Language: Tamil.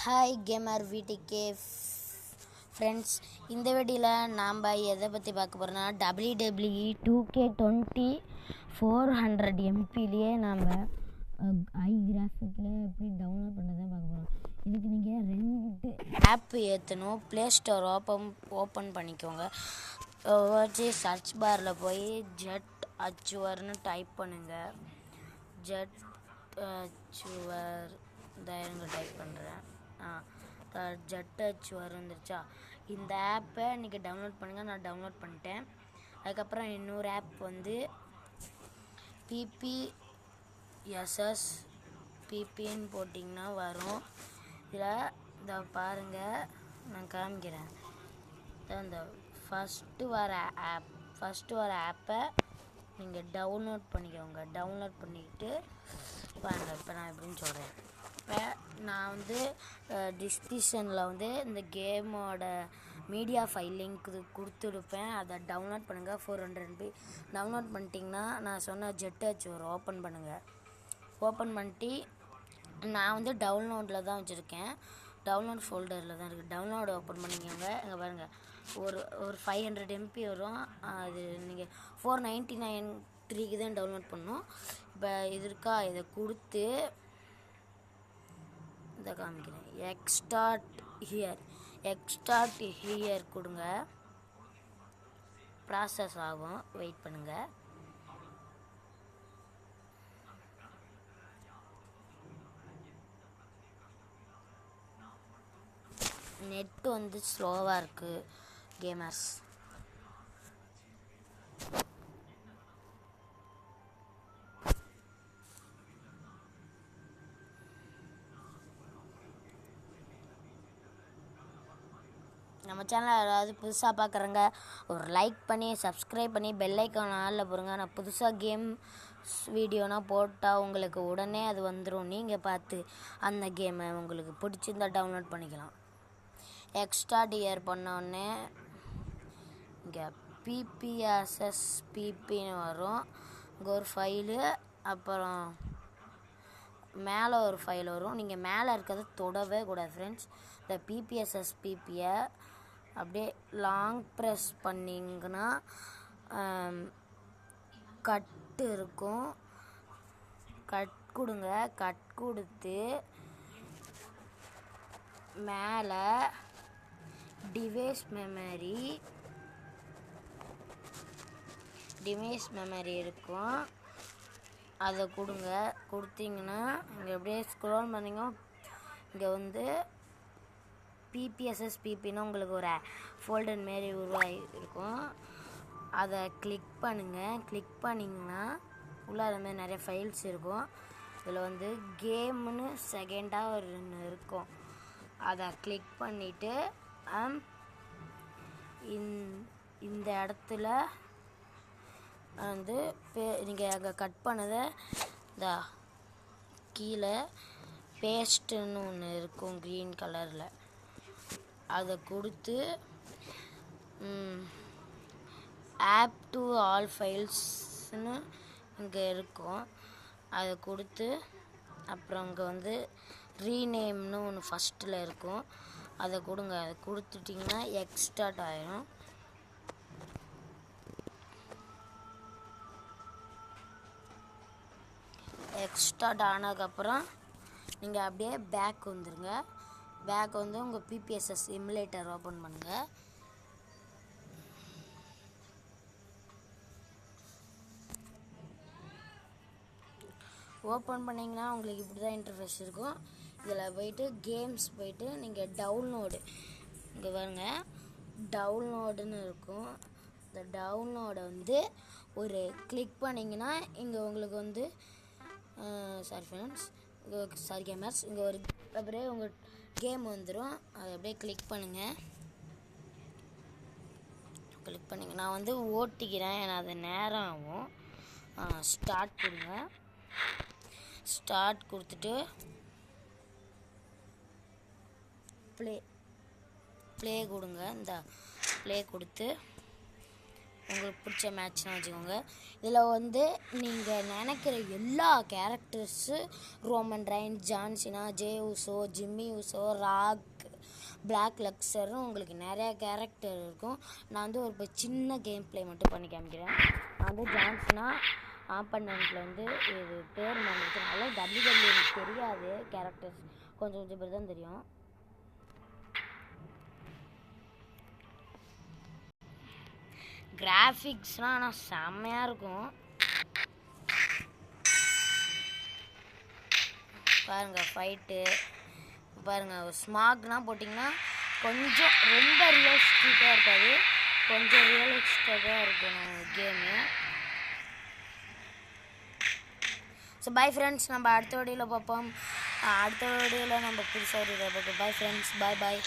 ஹாய் கேமர் விடிகே ஃப்ரெண்ட்ஸ், இந்த வீடியோவில் நாம் எதை பற்றி பார்க்க போகிறோன்னா WWE 2K20 400 MPலேயே நாம் ஹை கிராஃபிக்கில் எப்படி டவுன்லோட் பண்ணுறதை பார்க்க போகிறோம். இதுக்கு நீங்கள் 2 ஆப் ஏற்றணும். ப்ளே ஸ்டோர் ஓப்பன் பண்ணிக்கோங்க. வச்சு சர்ச் பாரில் போய் ஜெட் அச்சுவர்னு டைப் பண்ணுங்கள். ஜெட் அச்சுவர் டைப் பண்ணுறேன். ஜெட் அச்சுவர் வந்துருச்சா? இந்த ஆப்பை நீங்கள் டவுன்லோட் பண்ணுங்கள். நான் டவுன்லோட் பண்ணிட்டேன். அதுக்கப்புறம் இன்னொரு ஆப் வந்து PPSS பிபின்னு போட்டிங்கன்னா வரும். இதில் இதை பாருங்கள், நான் காமிக்கிறேன். இந்த ஃபஸ்ட்டு வர ஆப்பை நீங்கள் டவுன்லோட் பண்ணிக்கோங்க. டவுன்லோட் பண்ணிக்கிட்டு வாங்க. இப்போ நான் எப்படின்னு சொல்கிறேன். இப்போ நான் வந்து டிஸ்கிரிப்ஷனில் வந்து இந்த கேமோட மீடியா ஃபைல் லிங்க் கொடுத்துருப்பேன். அதை டவுன்லோட் பண்ணுங்கள். 400 MB டவுன்லோட் பண்ணிட்டிங்கன்னா நான் சொன்ன ஜெட் அச்சுவர் ஓப்பன் பண்ணுங்கள். ஓப்பன் பண்ணிட்டு நான் வந்து டவுன்லோடில் தான் வச்சுருக்கேன். டவுன்லோட் ஃபோல்டரில் தான் இருக்குது. டவுன்லோடு ஓப்பன் பண்ணிக்கோங்க. இங்கே பாருங்கள், ஒரு 500 MB வரும். அது நீங்கள் 499 தான் டவுன்லோட் பண்ணணும். இப்போ இது இருக்கா, இதை கொடுத்து இதை காமிக்கிறேன். எக்ஸ்டார்ட் ஹியர் கொடுங்க. ப்ராசஸ் ஆகும், வெயிட் பண்ணுங்கள். நெட்டு வந்து ஸ்லோவாக இருக்குது கேமர்ஸ். நம்ம சேனல் யாராவது புதுசாக பார்க்குறங்க, ஒரு லைக் பண்ணி சப்ஸ்கிரைப் பண்ணி பெல் ஐக்கான் ஆளில் போடுங்க. நான் புதுசாக கேம் வீடியோனா போட்டால் உங்களுக்கு உடனே அது வந்துடும். நீங்கள் பார்த்து அந்த கேமை உங்களுக்கு பிடிச்சிருந்தா டவுன்லோட் பண்ணிக்கலாம். எக்ஸ்டார்ட் இயர் பண்ணோடனே இங்கே PPSS பிபின்னு வரும். இங்கே ஒரு ஃபைலு, அப்புறம் மேலே ஒரு ஃபைல் வரும். நீங்கள் மேலே இருக்கிறத தொடவே கூடாது ஃப்ரெண்ட்ஸ். இந்த PPSS பிபியை அப்படியே லாங் ப்ரெஸ் பண்ணிங்கன்னா கட் இருக்கும். கட் கொடுங்க. கட் கொடுத்து மேலே டிவைஸ் மெமரி இருக்கும். அதை கொடுங்க. கொடுத்தீங்கன்னா இங்கே அப்படியே ஸ்க்ரோல் பண்ணிங்க. இங்கே வந்து PPSS பிபின்னு உங்களுக்கு ஒரு ஃபோல்டர் மாரி உருவாகி இருக்கும். அதை கிளிக் பண்ணுங்கள். கிளிக் பண்ணிங்கன்னா உள்ளே அது மாதிரி நிறைய ஃபைல்ஸ் இருக்கும். இதில் வந்து கேமுன்னு செகண்டாக ஒன்று இருக்கும். அதை கிளிக் பண்ணிவிட்டு இந்த இடத்துல வந்து நீங்கள் அங்கே கட் பண்ணதை இந்த கீழே பேஸ்ட்டுன்னு ஒன்று இருக்கும் க்ரீன் கலரில். அதை கொடுத்து ஆப் டு ஆல் ஃபைல்ஸ்னு இங்கே இருக்கும். அதை கொடுத்து அப்புறம் இங்கே வந்து ரீநேம்னு ஒன்று ஃபஸ்ட்டில் இருக்கும். அதை கொடுங்க. அதை கொடுத்துட்டிங்கன்னா எக்ஸ்டார்ட் ஆயிடும். எக்ஸ்டார்ட் ஆனதுக்கப்புறம் நீங்கள் அப்படியே பேக் வந்துடுங்க. பேக் வந்து உங்கள் PPSS எமுலேட்டர் ஓப்பன் பண்ணுங்கள். ஓப்பன் பண்ணிங்கன்னா உங்களுக்கு இப்படி தான் இன்டர்ஃபேஸ் இருக்கும். இதில் போயிட்டு கேம்ஸ் போயிட்டு நீங்கள் டவுன்லோடு இங்கே பாருங்க, டவுன்லோடுன்னு இருக்கும். இந்த டவுன்லோடை வந்து ஒரு கிளிக் பண்ணிங்கன்னா இங்கே உங்களுக்கு வந்து சாரி கேமர்ஸ், இங்கே ஒரு அப்படியே உங்கள் கேம் வந்துடும். அதை அப்படியே கிளிக் பண்ணுங்கள். கிளிக் பண்ணிங்க. நான் வந்து ஓட்டிக்கிறேன், ஏன்னா அது நேரம் ஆகும். ஸ்டார்ட் கொடுங்க. ஸ்டார்ட் கொடுத்துட்டு ப்ளே கொடுங்க. இந்த ப்ளே கொடுத்து உங்களுக்கு பிடிச்ச மேட்ச்னால் வச்சுக்கோங்க. இதில் வந்து நீங்கள் நினைக்கிற எல்லா characters Roman Reigns, John Cena, Jey Uso, Jimmy Uso, Rock, Brock லக்ஸர்னு உங்களுக்கு நிறையா கேரக்டர் இருக்கும். நான் வந்து ஒரு சின்ன கேம் ப்ளே மட்டும் பண்ணி காமிக்கிறேன். நான் வந்து ஜான்சினா ஆப்பனண்ட்டில் வந்து இது பேர் மறந்துச்சுனால எனக்கு தெரியாது. கேரக்டர்ஸ் கொஞ்சம் பேர் தான் தெரியும். கிராஃபிக்ஸ்லாம் ஆனால் செம்மையாக இருக்கும். பாருங்கள் ஃபைட்டு பாருங்கள். ஸ்மாக்லாம் போட்டிங்கன்னா கொஞ்சம் ரொம்ப ரியலிஸ்டிக்காக இருக்காது, கொஞ்சம் ரியலிஸ்டிக்காக இருக்கும் கேமு. ஸோ பை ஃப்ரெண்ட்ஸ், நம்ம அடுத்த வீடியோவில் பார்ப்போம். அடுத்த வீடியோவில் நம்ம புதுசாக பார்ப்போம். பை ஃப்ரெண்ட்ஸ், பாய்.